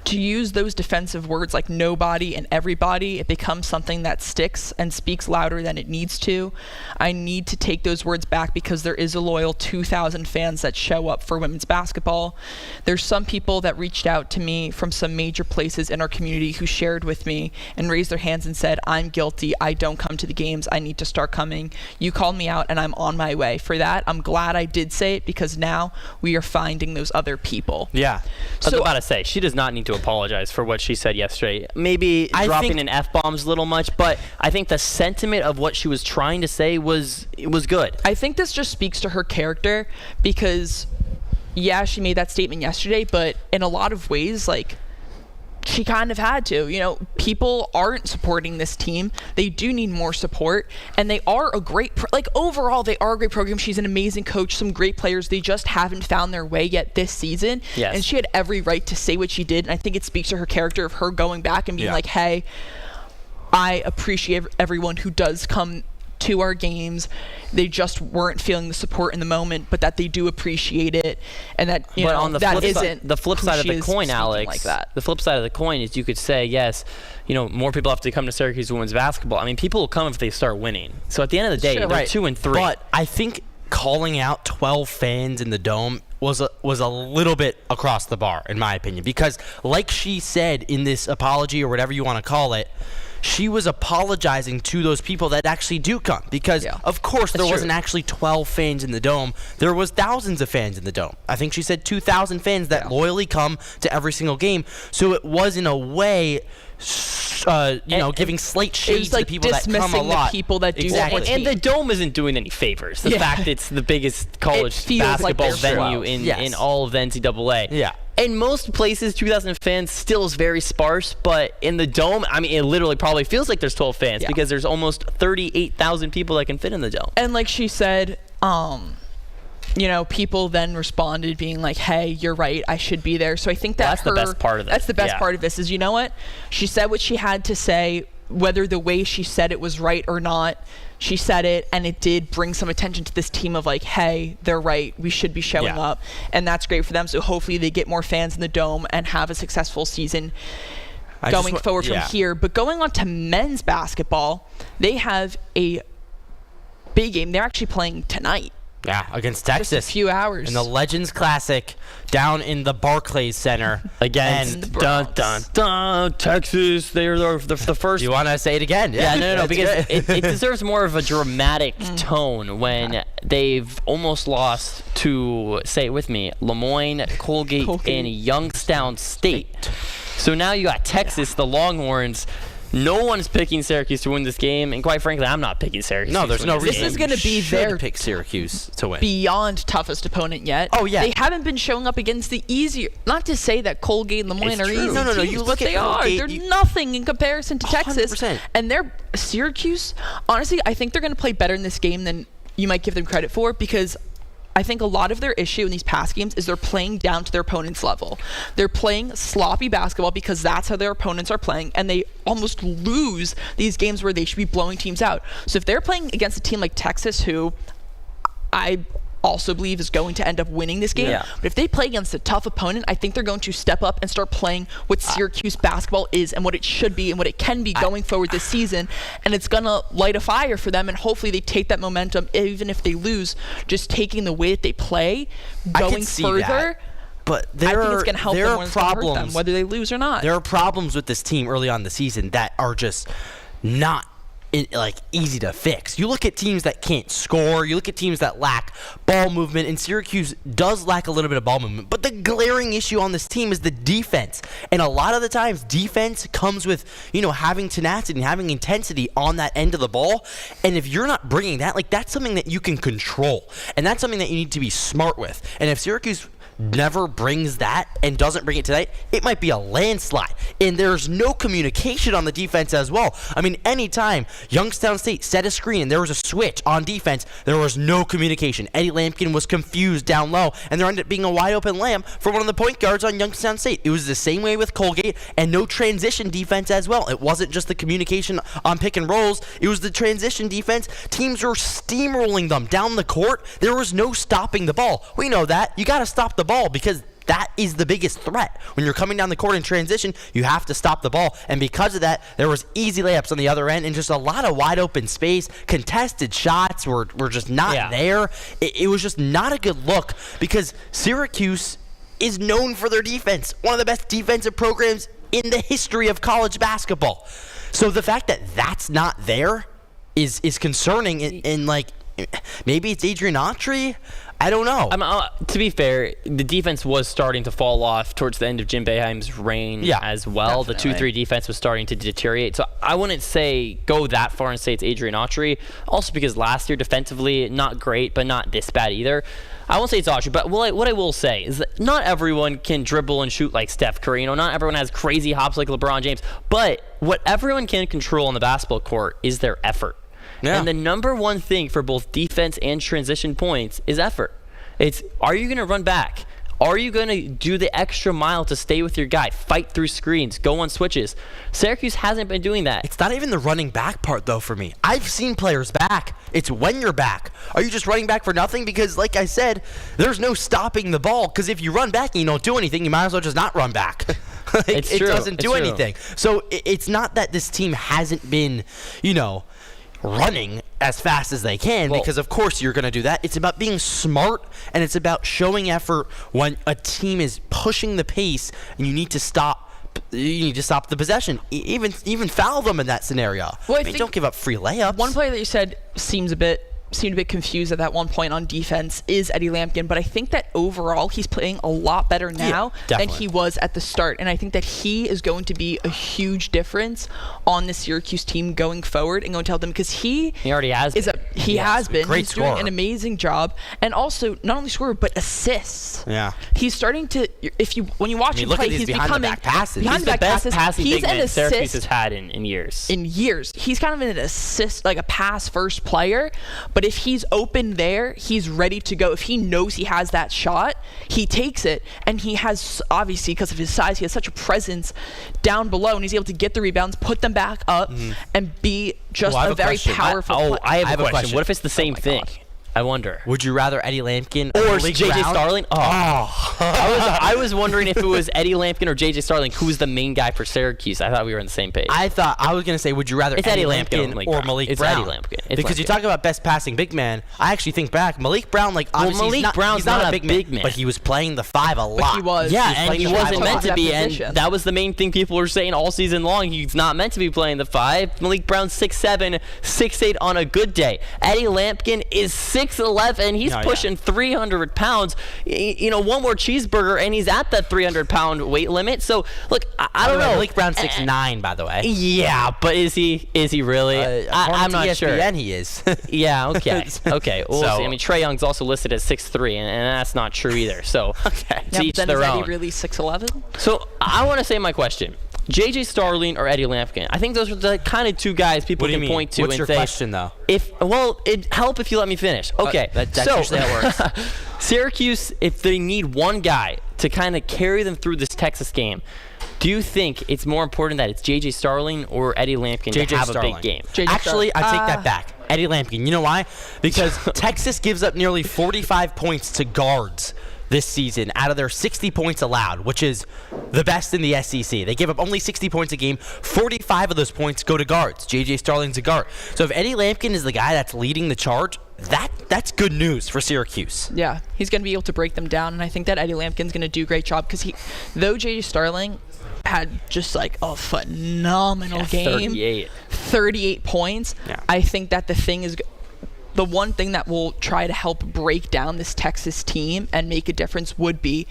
To use those defensive words like nobody and everybody, it becomes something that sticks and speaks louder than it needs to. I need to take those words back because there is a loyal 2,000 fans that show up for women's basketball. There's some people that reached out to me from some major places in our community who shared with me and raised their hands and said, I'm guilty. I don't come to the games. I need to start coming. You called me out and I'm on my way. For that, I'm glad I did say it because now we are finding those other people." Yeah. I was about to say, she does not need to apologize for what she said yesterday. Maybe dropping in F-bombs a little much, but I think the sentiment of what she was trying to say was good. I think this just speaks to her character because, she made that statement yesterday, but in a lot of ways, like, she kind of had to. You know, people aren't supporting this team. They do need more support, and they are a great overall they are a great program. She's an amazing coach, some great players. They just haven't found their way yet this season. Yes. And she had every right to say what she did, and I think it speaks to her character of her going back and being like, hey, I appreciate everyone who does come to our games. They just weren't feeling the support in the moment, but that they do appreciate it, and that on the that flip isn't the flip side of the coin, Alex. Like that. The flip side of the coin is you could say, yes, more people have to come to Syracuse women's basketball. I mean, people will come if they start winning. So at the end of the day, they're 2-3. But I think calling out 12 fans in the Dome was a little bit across the bar, in my opinion, because like she said in this apology or whatever you want to call it, she was apologizing to those people that actually do come because, of course, there wasn't actually 12 fans in the Dome. There was thousands of fans in the Dome. I think she said 2,000 fans that loyally come to every single game. So it was, in a way, giving slight shades to the people that come a lot. The people that do and the Dome isn't doing any favors. The fact it's the biggest college basketball venue in all of the NCAA. Yeah. In most places, 2,000 fans still is very sparse, but in the Dome, I mean, it literally probably feels like there's 12 fans because there's almost 38,000 people that can fit in the Dome. And like she said, people then responded being like, hey, you're right, I should be there. So I think that's the best part of it. That's the best part of this is, you know what? She said what she had to say, whether the way she said it was right or not. She said it, and it did bring some attention to this team of like, hey, they're right. We should be showing up, and that's great for them. So hopefully they get more fans in the Dome and have a successful season going forward from here. But going on to men's basketball, they have a big game. They're actually playing tonight. Yeah, against Texas. Just a few hours. In the Legends Classic down in the Barclays Center against Texas. They're the first. You want to say it again? Yeah, no, because it deserves more of a dramatic tone when they've almost lost to, say it with me, Lemoyne, Colgate, and Youngstown State. So now you got Texas, the Longhorns. No one's picking Syracuse to win this game, and quite frankly, I'm not picking Syracuse. No, there's no reason. This is going to be their pick Syracuse to win. Beyond toughest opponent yet. Oh yeah, they haven't been showing up against the easier. Not to say that Colgate and Lemoyne are easy. No. Teams, You look at Colgate, they're nothing in comparison to Texas. 100%. And they're Syracuse. Honestly, I think they're going to play better in this game than you might give them credit for because I think a lot of their issue in these past games is they're playing down to their opponent's level. They're playing sloppy basketball because that's how their opponents are playing, and they almost lose these games where they should be blowing teams out. So if they're playing against a team like Texas, who I also believe is going to end up winning this game, but if they play against a tough opponent, I think they're going to step up and start playing what Syracuse basketball is and what it should be and what it can be going forward this season, and it's going to light a fire for them, and hopefully they take that momentum, even if they lose, just taking the way that they play, going further. But I think it's going to help them more than it's going to hurt them, whether they lose or not. There are problems with this team early on in the season that are just not easy to fix. You look at teams that can't score. You look at teams that lack ball movement, and Syracuse does lack a little bit of ball movement. But the glaring issue on this team is the defense. And a lot of the times, defense comes with, having tenacity and having intensity on that end of the ball. And if you're not bringing that, that's something that you can control. And that's something that you need to be smart with. And if Syracuse never brings that and doesn't bring it tonight, it might be a landslide. And there's no communication on the defense as well. I mean, anytime Youngstown State set a screen and there was a switch on defense, there was no communication. Eddie Lampkin was confused down low, and there ended up being a wide open layup for one of the point guards on Youngstown State. It was the same way with Colgate, and no transition defense as well. It wasn't just the communication on pick and rolls, it was the transition defense. Teams were steamrolling them down the court. There was no stopping the ball. We know that. You got to stop the ball, because that is the biggest threat. When you're coming down the court in transition, you have to stop the ball. And because of that, there was easy layups on the other end and just a lot of wide open space. Contested shots were just not there. It was just not a good look, because Syracuse is known for their defense. One of the best defensive programs in the history of college basketball. So the fact that that's not there is concerning. And maybe it's Adrian Autry. I don't know. To be fair, the defense was starting to fall off towards the end of Jim Boeheim's reign as well. Definitely. The 2-3 defense was starting to deteriorate. So I wouldn't go that far and say it's Adrian Autry. Also because last year defensively, not great, but not this bad either. I won't say it's Autry, but what I will say is that not everyone can dribble and shoot like Steph Curry. Not everyone has crazy hops like LeBron James. But what everyone can control on the basketball court is their effort. Yeah. And the number one thing for both defense and transition points is effort. Are you going to run back? Are you going to do the extra mile to stay with your guy, fight through screens, go on switches? Syracuse hasn't been doing that. It's not even the running back part, though, for me. I've seen players back. It's when you're back. Are you just running back for nothing? Because, like I said, there's no stopping the ball. Because if you run back and you don't do anything, you might as well just not run back. It doesn't do anything. So it's not that this team hasn't been, running as fast as they can, because of course you're going to do that. It's about being smart, and it's about showing effort when a team is pushing the pace, and you need to stop the possession, even foul them in that scenario. Well, don't give up free layups. One player that you said seemed a bit confused at that one point on defense is Eddie Lampkin, but I think that overall he's playing a lot better now than he was at the start, and I think that he is going to be a huge difference on the Syracuse team going forward and going to help them, because he already has been. Has been. Great he's scorer. doing an amazing job, and also not only scorer but assists. Yeah, he's starting to. When you watch him play, he's behind becoming the back passes. Behind He's the the back best passing big man Syracuse has assist had in years. He's kind of an assist, like a pass first player, but if he's open there, he's ready to go. If he knows he has that shot, he takes it, and he has, obviously because of his size, he has such a presence down below, and he's able to get the rebounds, put them back up, and be just a very powerful player. I have a question. What if it's the same thing? God. I wonder. Would you rather Eddie Lampkin or Malik JJ Brown? Starling? I was wondering if it was Eddie Lampkin or JJ Starling who's the main guy for Syracuse. I thought we were on the same page. I was going to say, would you rather Eddie Lampkin or Malik Brown? It's Eddie Lampkin. Because you talk about best passing big man, I actually think back, Malik Brown, obviously Brown's not a big man, but he was playing the 5 a lot. But he was. Yeah, and he wasn't meant to be, and position. that was the main thing people were saying all season long. He's not meant to be playing the 5. Malik Brown's 6'7", 6'8" on a good day. Eddie Lampkin is 6'11". He's pushing 300 pounds. One more cheeseburger, and he's at that 300-pound weight limit. So, look, I don't know. Malik Brown's 6'9", by the way. Yeah, but is he really? I'm not ESPN, sure. He is. Yeah, okay. We'll see. I mean, Trae Young's also listed as 6'3", and that's not true either. So, to each then their is own. Eddie really 6'11"? So, I want to say my question. JJ Starling or Eddie Lampkin? I think those are the kind of two guys people can point to. What's your say, question, though? It'd help if you let me finish. Okay, that's usually how it works. Syracuse, if they need one guy to kind of carry them through this Texas game, do you think it's more important that it's JJ Starling or Eddie Lampkin to have a big game? Actually, I take that back. Eddie Lampkin. You know why? Because Texas gives up nearly 45 points to guards this season out of their 60 points allowed, which is the best in the SEC. They give up only 60 points a game. 45 of those points go to guards. JJ Starling's a guard. So if Eddie Lampkin is the guy that's leading the charge, that's good news for Syracuse. Yeah, he's going to be able to break them down, and I think that Eddie Lampkin's going to do a great job, because though JJ Starling had just a phenomenal game. 38. 38 points. Yeah. I think that the one thing that will try to help break down this Texas team and make a difference would be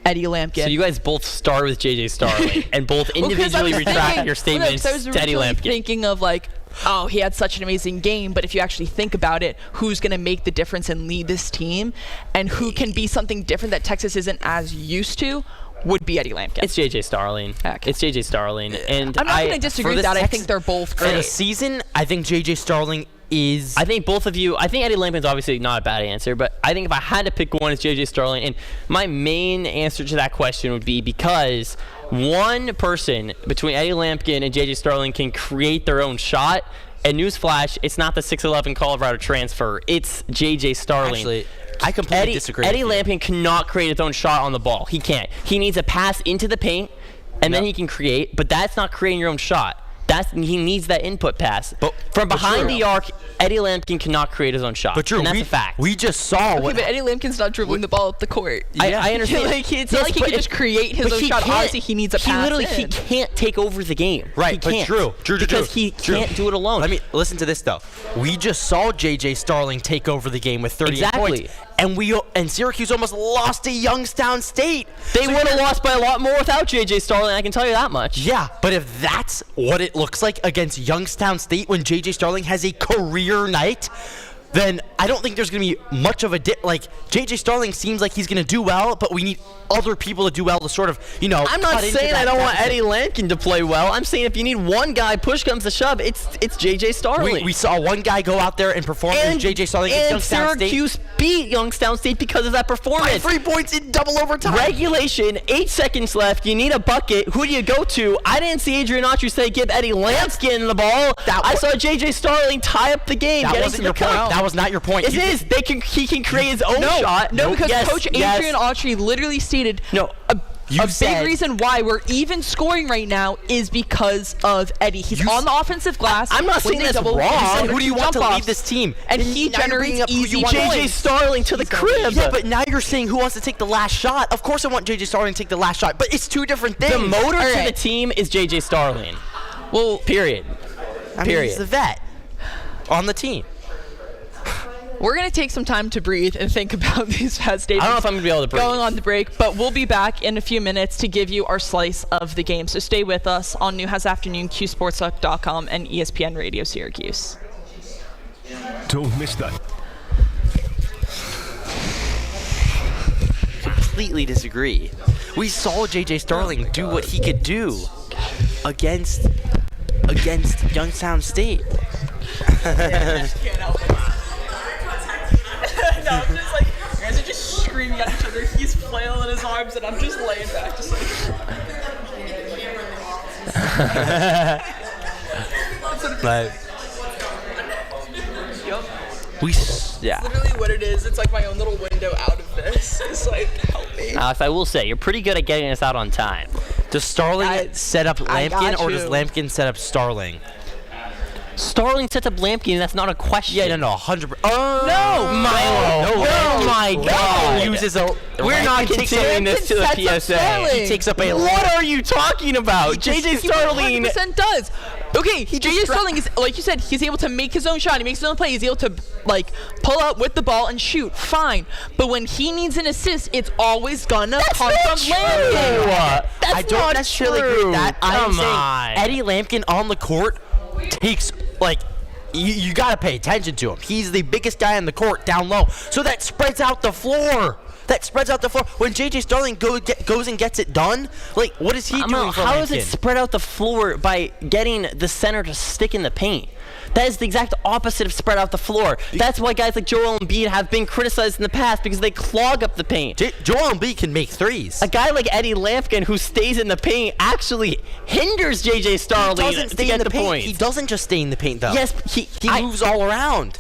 Eddie Lampkin. So you guys both start with J.J. Starling and both individually retract your statements I was to Eddie Lampkin. thinking of like, oh, he had such an amazing game, but if you actually think about it, who's going to make the difference and lead this team, and who can be something different that Texas isn't as used to, would be Eddie Lampkin. It's J.J. Starling. Okay. It's J.J. Starling. And I'm not going to disagree with that. I think they're both For the great. season, I think J.J. Starling is... I think both of you, I think Eddie Lampkin's obviously not a bad answer, but I think if I had to pick one, it's J.J. Starling. And my main answer to that question would be because one person between Eddie Lampkin and J.J. Starling can create their own shot. And newsflash, it's not the 6'11" Colorado transfer. It's J.J. Starling. Actually, I completely disagree. Eddie with you. Lampkin cannot create his own shot on the ball. He can't. He needs a pass into the paint, and then he can create, but that's not creating your own shot. He needs that input pass. But from behind Drew, the arc, Eddie Lampkin cannot create his own shot. But Drew, and that's a fact. we just saw Okay, what... but Eddie Lampkin's not dribbling the ball up the court. I understand. It's not like he can just create his but own he shot. can't- Obviously, he needs a pass He in. can't take over the game. Right, he but can't. Drew, because he can't do it alone. Let me listen to this though. We just saw J.J. Starling take over the game with 38 Exactly. points, and Syracuse almost lost to Youngstown State. They would have lost by a lot more without J.J. Starling, I can tell you that much. Yeah, but if that's what it looks like against Youngstown State when J.J. Starling has a career night, then I don't think there's going to be much of a dip. Like, J.J. Starling seems like he's going to do well, but we need other people to do well to sort of, I'm not cut into saying I that don't want deficit. Eddie Lampkin to play well. I'm saying if you need one guy, push comes to shove, it's J.J. Starling. We saw one guy go out there and perform as J.J. Starling against and Youngstown State. Syracuse beat Youngstown State because of that By performance. 3 points in double overtime. Regulation, 8 seconds left. You need a bucket. Who do you go to? I didn't see Adrian Autry say give Eddie Lampkin the ball. I saw J.J. Starling tie up the game. That getting wasn't to your the point. cup. That was not your point. It is. He can create his own shot. No, because Yes, Coach yes. Adrian Autry literally stated a big reason why we're even scoring right now is because of Eddie. He's on the offensive glass. I'm not when saying they that's double, wong. and Who do you want to jump lead offs, this team? And he Now you're bringing generates up who you easy want to points. J.J. Starling to the crib. Yeah, but now you're saying who wants to take the last shot. Of course I want J.J. Starling to take the last shot, but it's two different things. The motor to right. the team is J.J. Starling. Well, Period. I mean, he's the vet on the team. we're going to take some time to breathe and think about these past statements. I don't know if I'm going to be able to breathe. Going on the break, but we'll be back in a few minutes to give you our slice of the game. So stay with us on Newhouse Afternoon, QSportsHook.com, and ESPN Radio Syracuse. Don't miss the Completely disagree. We saw J.J. Starling do what he could do against Youngstown State. No, I'm just like, you guys are just screaming at each other. He's flailing his arms, and I'm just laying back, just like. Literally what it is. It's like my own little window out of this. It's like, help me. Alex, I will say, you're pretty good at getting us out on time. Does Starling set up I got Lampkin, or does you. Lampkin set up Starling? Starling sets up Lampkin, that's not a question. Yeah, no, 100%. Oh my God. Uses a. We're not Lampkin takes continuing a- this to the Lampkin sets up PSA. Starling. He takes up a. What are you talking about? J.J. Starling. 100% does. Okay, J.J. Starling is, like you said, he's able to make his own shot. He makes his own play. He's able to, like, pull up with the ball and shoot. Fine. But when he needs an assist, it's always gonna come from Lampkin. That's I don't not necessarily true. agree with that. I'm Come saying on. Eddie Lampkin on the court takes, like, you got to pay attention to him. He's the biggest guy on the court down low. So that spreads out the floor. When J.J. Starling goes and gets it done, like, what is he doing for How Lampkin? does it spread out the floor by getting the center to stick in the paint? That is the exact opposite of spread out the floor. That's why guys like Joel Embiid have been criticized in the past because they clog up the paint. Joel Embiid can make threes. A guy like Eddie Lampkin who stays in the paint actually hinders J.J. Starling He doesn't to stay get in the paint. points. He doesn't just stay in the paint, though. Yes, he moves all around.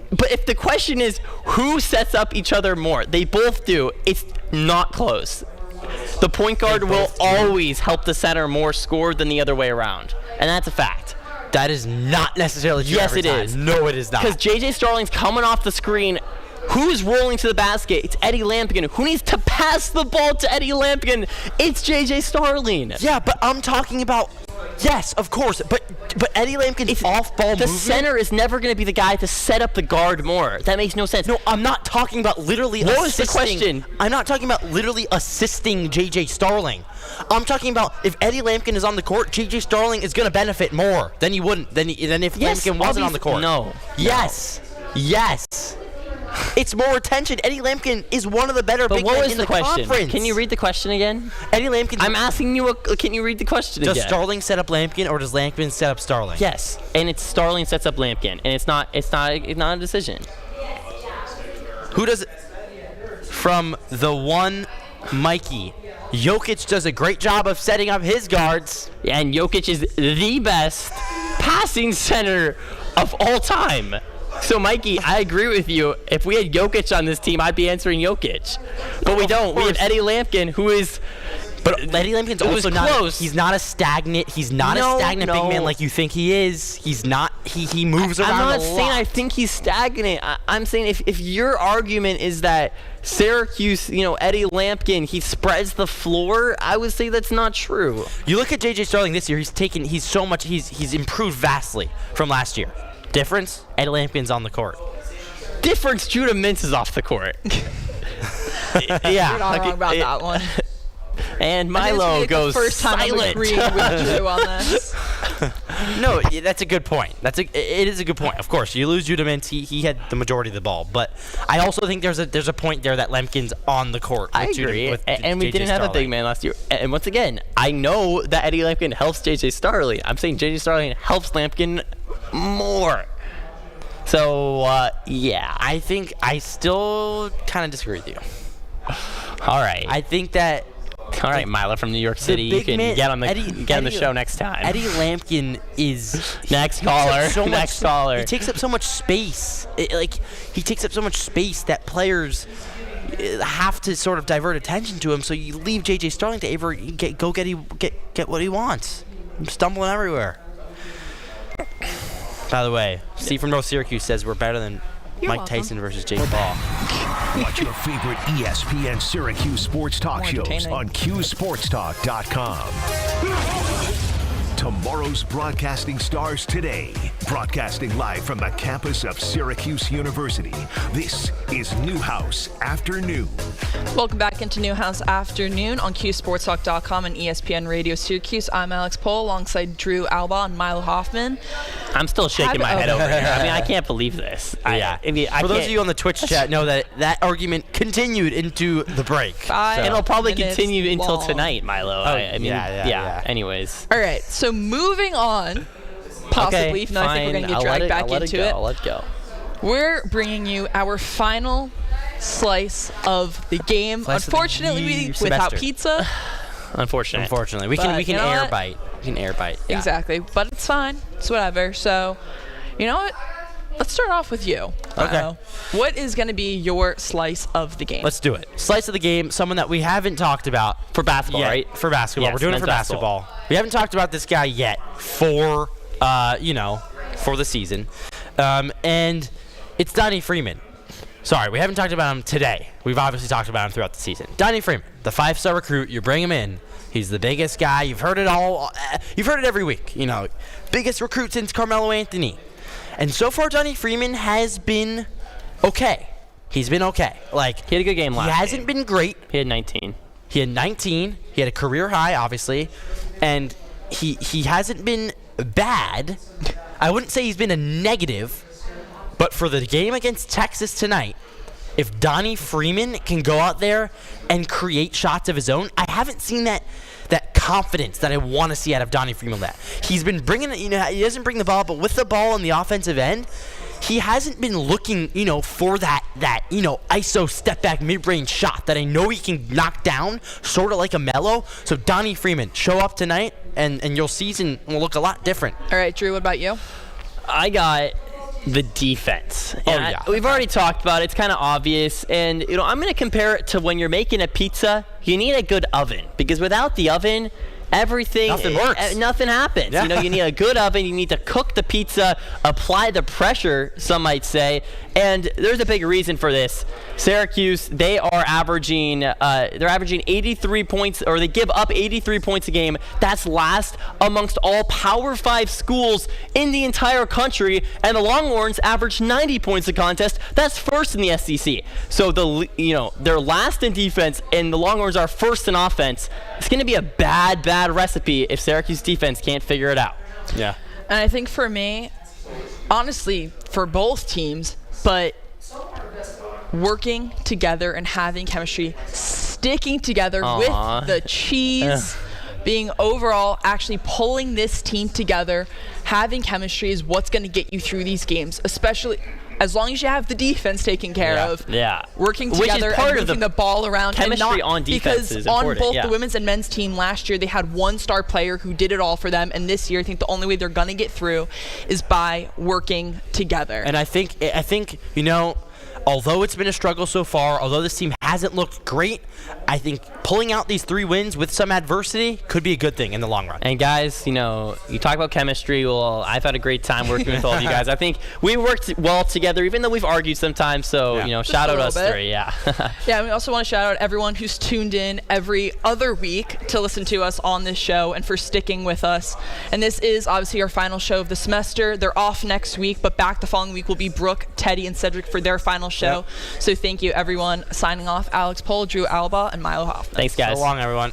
But if the question is who sets up each other more, they both do. It's not close. The point guard will always help the center more score than the other way around. And that's a fact. That is not necessarily true. Yes, every it time. is. No, it is not. Because J.J. Starling's coming off the screen. Who's rolling to the basket? It's Eddie Lampkin. Who needs to pass the ball to Eddie Lampkin? It's J.J. Starling. Yeah, but I'm talking about Yes, of course, but Eddie Lampkin's off-ball movement. The center is never going to be the guy to set up the guard more. That makes no sense. No, I'm not talking about literally assisting. What was the question? I'm not talking about literally assisting J.J. Starling. I'm talking about if Eddie Lampkin is on the court, J.J. Starling is going to benefit more than he wouldn't than if Lampkin wasn't on the court. No. Yes. Yes. It's more attention. Eddie Lampkin is one of the better big men in the question? conference. Can you read the question again? Eddie Lampkin. I'm asking you. Can you read the question again? Does Starling set up Lampkin or does Lampkin set up Starling? Yes, and it's Starling sets up Lampkin, and it's not a decision. Who does it? From the one Mikey, Jokic does a great job of setting up his guards. Yeah, and Jokic is the best passing center of all time. So, Mikey, I agree with you. If we had Jokic on this team, I'd be answering Jokic. But we don't. We have Eddie Lampkin, who is... But Eddie Lampkin's also not... close. He's not a stagnant... He's not a stagnant big man like you think he is. He's not... He moves around a lot. I'm not saying I think he's stagnant. I'm saying if your argument is that Syracuse, Eddie Lampkin, he spreads the floor, I would say that's not true. You look at J.J. Starling this year, he's improved vastly from last year. Difference? Eddie Lampkin's on the court. Difference? Judah Mintz is off the court. Yeah. You're not wrong about that one. And Milo goes first time silent. I'm agreeing with Drew on this. No, that's a good point. It is a good point. Of course, you lose Judah Mintz. He had the majority of the ball, but I also think there's a point there that Lampkin's on the court. I agree, and we didn't have a big man last year. And once again, I know that Eddie Lampkin helps J.J. Starling. I'm saying J.J. Starling helps Lampkin more. So, yeah. I think I still kind of disagree with you. All right. I think that... All right, Milo from New York City, you can get on the show next time. Eddie Lampkin is... Next caller. Next caller. He takes up so much space. He takes up so much space that players have to sort of divert attention to him, so you leave J.J. Starling to get what he wants. I'm stumbling everywhere. By the way, Steve from North Syracuse says we're better than Mike Tyson versus Jake Paul. Watch your favorite ESPN Syracuse sports talk shows on QSportsTalk.com. Tomorrow's broadcasting stars today. Broadcasting live from the campus of Syracuse University. This is Newhouse Afternoon. Welcome back into Newhouse Afternoon on QSportsTalk.com and ESPN Radio Syracuse. I'm Alex Pohl alongside Drew Alba and Milo Hoffman. I'm still shaking my head over here. I can't believe this. For those of you on the Twitch chat, know that argument continued into the break. It'll probably continue until tonight, Milo. Yeah. Anyways. All right, so moving on, possibly, even though I think we're going to get dragged back into it. Let's go. We're bringing you our final slice of the game. Unfortunately, without pizza. Unfortunately. We can air bite. We can air bite. Yeah. Exactly. But it's fine. It's whatever. So, you know what? Let's start off with you. Okay. What is going to be your slice of the game? Let's do it. Slice of the game, someone that we haven't talked about. For basketball, yet. right? For basketball. Yes, we're doing it for basketball. We haven't talked about this guy yet for the season. And it's Donnie Freeman. Sorry, we haven't talked about him today. We've obviously talked about him throughout the season. Donnie Freeman, the 5-star recruit. You bring him in. He's the biggest guy. You've heard it all. You've heard it every week. Biggest recruit since Carmelo Anthony. And so far, Donnie Freeman has been okay. He's been okay. He had a good game last game. He hasn't been great. He had 19. He had a career high, obviously. And he hasn't been bad. I wouldn't say he's been a negative. But for the game against Texas tonight, if Donnie Freeman can go out there and create shots of his own, I haven't seen that confidence that I want to see out of Donnie Freeman. That he's been bringing it, he doesn't bring the ball, but with the ball on the offensive end, he hasn't been looking, for that ISO step back mid-range shot that I know he can knock down, sort of like a Melo. So Donnie Freeman, show up tonight, and your season will look a lot different. All right, Drew, what about you? I got the defense. We've already talked about it. It's kind of obvious. And, I'm going to compare it to when you're making a pizza, you need a good oven. Because without the oven, everything, Nothing works. Nothing happens. Yeah. You know, you need a good oven. You need to cook the pizza, apply the pressure, some might say. And there's a big reason for this. Syracuse, they are averaging, they're averaging 83 points, or they give up 83 points a game. That's last amongst all Power 5 schools in the entire country. And the Longhorns average 90 points a contest. That's first in the SEC. So they're last in defense, and the Longhorns are first in offense. It's going to be a bad recipe if Syracuse defense can't figure it out. Yeah. And I think for me, honestly, for both teams, but working together and having chemistry, sticking together with the cheese, being overall actually pulling this team together, having chemistry is what's going to get you through these games, especially as long as you have the defense taken care of. Yeah. Working Which is together part and of moving the ball around. chemistry and not, on defense because is on important, both yeah. the women's and men's team last year, they had one star player who did it all for them. And this year, I think the only way they're going to get through is by working together. And I think, although it's been a struggle so far, although this team hasn't looked great, I think pulling out these 3 wins with some adversity could be a good thing in the long run. And guys, you talk about chemistry. Well, I've had a great time working with all of you guys. I think we worked well together, even though we've argued sometimes. So, shout out us 3. Yeah. Yeah, and we also want to shout out everyone who's tuned in every other week to listen to us on this show and for sticking with us. And this is obviously our final show of the semester. They're off next week, but back the following week will be Brooke, Teddy, and Cedric for their final show. Yep. So thank you, everyone. Signing off, Alex Pohl, Drew Alba, and Milo Hoffman. Thanks, guys. So long, everyone.